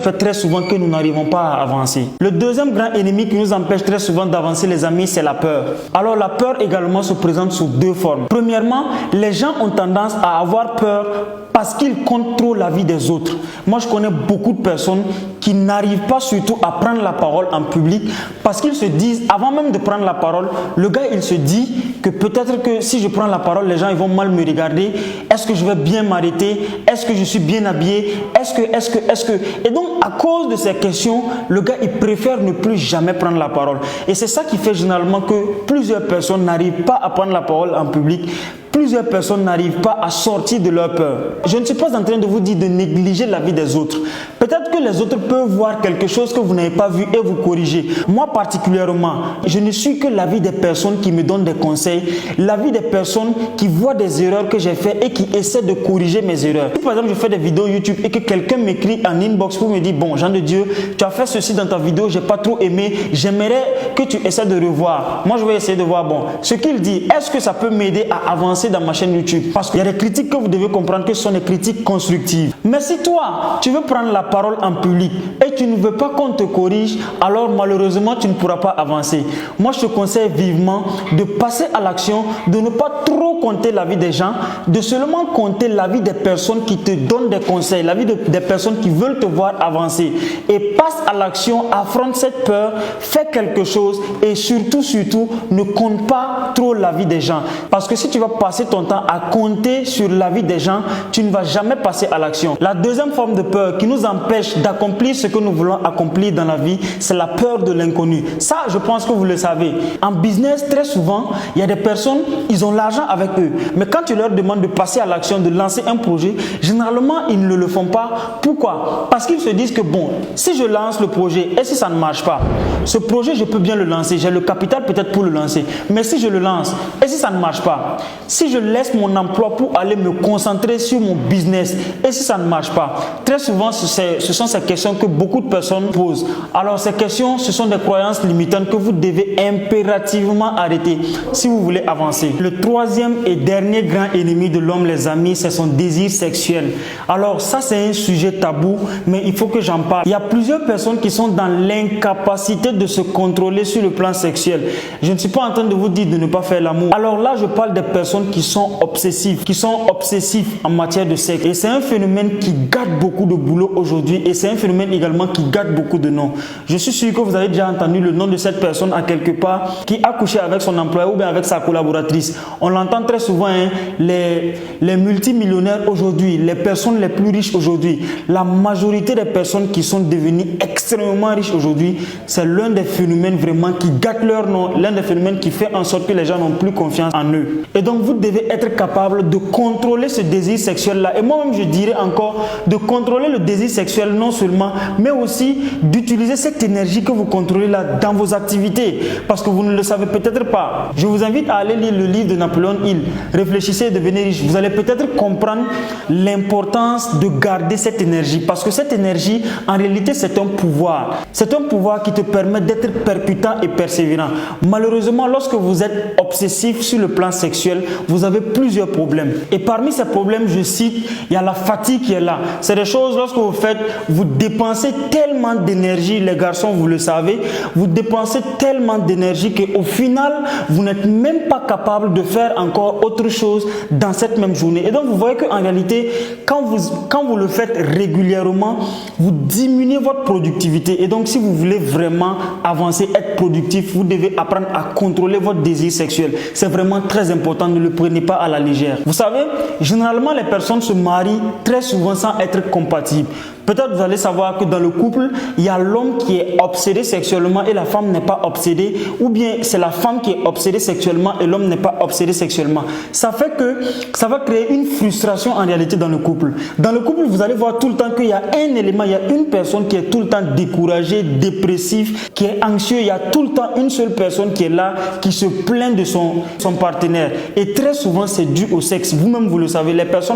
fait très souvent que nous n'arrivons pas à avancer. Le deuxième grand ennemi qui nous empêche très souvent d'avancer, les amis, c'est la peur. Alors la peur également se présente sous deux formes. Premièrement, les gens ont tendance à avoir peur parce qu'ils contrôlent la vie des autres. Moi, je connais beaucoup de personnes qui n'arrivent pas surtout à prendre la parole en public parce qu'ils se disent, avant même de prendre la parole, le gars, il se dit que peut-être que si je prends la parole, les gens ils vont mal me regarder. Est-ce que je vais bien m'arrêter? Est-ce que je suis bien habillé? Est-ce que... Et donc, à cause de ces questions, le gars, il préfère ne plus jamais prendre la parole. Et c'est ça qui fait généralement que plusieurs personnes n'arrivent pas à prendre la parole en public. Plusieurs personnes n'arrivent pas à sortir de leur peur. Je ne suis pas en train de vous dire de négliger la vie des autres. Peut-être que les autres peuvent voir quelque chose que vous n'avez pas vu et vous corriger. Moi particulièrement, je ne suis que l'avis des personnes qui me donnent des conseils, l'avis des personnes qui voient des erreurs que j'ai faites et qui essaient de corriger mes erreurs. Si par exemple je fais des vidéos YouTube et que quelqu'un m'écrit en inbox pour me dire, bon, Jean de Dieu, tu as fait ceci dans ta vidéo, j'ai pas trop aimé, j'aimerais que tu essaies de revoir. Moi je vais essayer de voir, bon, ce qu'il dit, est-ce que ça peut m'aider à avancer dans ma chaîne YouTube? Parce qu'il y a des critiques que vous devez comprendre que ce sont des critiques constructives. Mais si toi, tu veux prendre la parole en public et tu ne veux pas qu'on te corrige, alors malheureusement, tu ne pourras pas avancer. Moi, je te conseille vivement de passer à l'action, de ne pas trop compter l'avis des gens, de seulement compter l'avis des personnes qui te donnent des conseils, l'avis des personnes qui veulent te voir avancer. Et passe à l'action, affronte cette peur, fais quelque chose et surtout, ne compte pas trop l'avis des gens. Parce que si tu vas passer ton temps à compter sur l'avis des gens, tu ne vas jamais passer à l'action. La deuxième forme de peur qui nous empêche d'accomplir ce que nous voulons accomplir dans la vie, c'est la peur de l'inconnu. Ça, je pense que vous le savez. En business, très souvent, il y a des personnes, ils ont l'argent avec eux. Mais quand tu leur demandes de passer à l'action, de lancer un projet, généralement, ils ne le font pas. Pourquoi? Parce qu'ils se disent que bon, si je lance le projet et si ça ne marche pas, ce projet, je peux bien le lancer. J'ai le capital peut-être pour le lancer. Mais si je le lance et si ça ne marche pas, si je laisse mon emploi pour aller me concentrer sur mon business et si ça ne marche pas, très souvent ce sont ces questions que beaucoup de personnes posent. Alors ces questions, ce sont des croyances limitantes que vous devez impérativement arrêter si vous voulez avancer. Le troisième et dernier grand ennemi de l'homme, les amis, c'est son désir sexuel. Alors ça, c'est un sujet tabou, mais il faut que j'en parle. Il y a plusieurs personnes qui sont dans l'incapacité de se contrôler sur le plan sexuel. Je ne suis pas en train de vous dire de ne pas faire l'amour. Alors là, je parle des personnes qui sont obsessifs en matière de sexe. Et c'est un phénomène qui gâte beaucoup de boulot aujourd'hui et c'est un phénomène également qui gâte beaucoup de noms. Je suis sûr que vous avez déjà entendu le nom de cette personne à quelque part qui a couché avec son employeur ou bien avec sa collaboratrice. On l'entend très souvent, hein, les multimillionnaires aujourd'hui, les personnes les plus riches aujourd'hui, la majorité des personnes qui sont devenues extrêmement riches aujourd'hui, c'est l'un des phénomènes vraiment qui gâte leur nom, l'un des phénomènes qui fait en sorte que les gens n'ont plus confiance en eux. Et donc vous devez être capable de contrôler ce désir sexuel-là. Et moi-même, je dirais encore de contrôler le désir sexuel non seulement, mais aussi d'utiliser cette énergie que vous contrôlez là dans vos activités. Parce que vous ne le savez peut-être pas. Je vous invite à aller lire le livre de Napoléon Hill, Réfléchissez et devenez riche. Vous allez peut-être comprendre l'importance de garder cette énergie. Parce que cette énergie, en réalité, c'est un pouvoir. C'est un pouvoir qui te permet d'être percutant et persévérant. Malheureusement, lorsque vous êtes obsessif sur le plan sexuel, vous avez plusieurs problèmes. Et parmi ces problèmes, je cite, il y a la fatigue qui est là. C'est des choses, lorsque vous faites, vous dépensez tellement d'énergie, les garçons, vous le savez, vous dépensez tellement d'énergie qu'au final, vous n'êtes même pas capable de faire encore autre chose dans cette même journée. Et donc, vous voyez qu'en réalité, quand vous le faites régulièrement, vous diminuez votre productivité. Et donc, si vous voulez vraiment avancer, être productif, vous devez apprendre à contrôler votre désir sexuel. C'est vraiment très important, ne le prenez pas à la légère. Vous savez, généralement, les personnes se marient très souvent sans être compatibles. Peut-être vous allez savoir que dans le couple, il y a l'homme qui est obsédé sexuellement et la femme n'est pas obsédée, ou bien c'est la femme qui est obsédée sexuellement et l'homme n'est pas obsédé sexuellement. Ça fait que ça va créer une frustration en réalité dans le couple. Dans le couple, vous allez voir tout le temps qu'il y a un élément, il y a une personne qui est tout le temps découragée, dépressive, qui est anxieux. Il y a tout le temps une seule personne qui est là, qui se plaint de son partenaire. Et très souvent, c'est dû au sexe. Vous-même, vous le savez, les personnes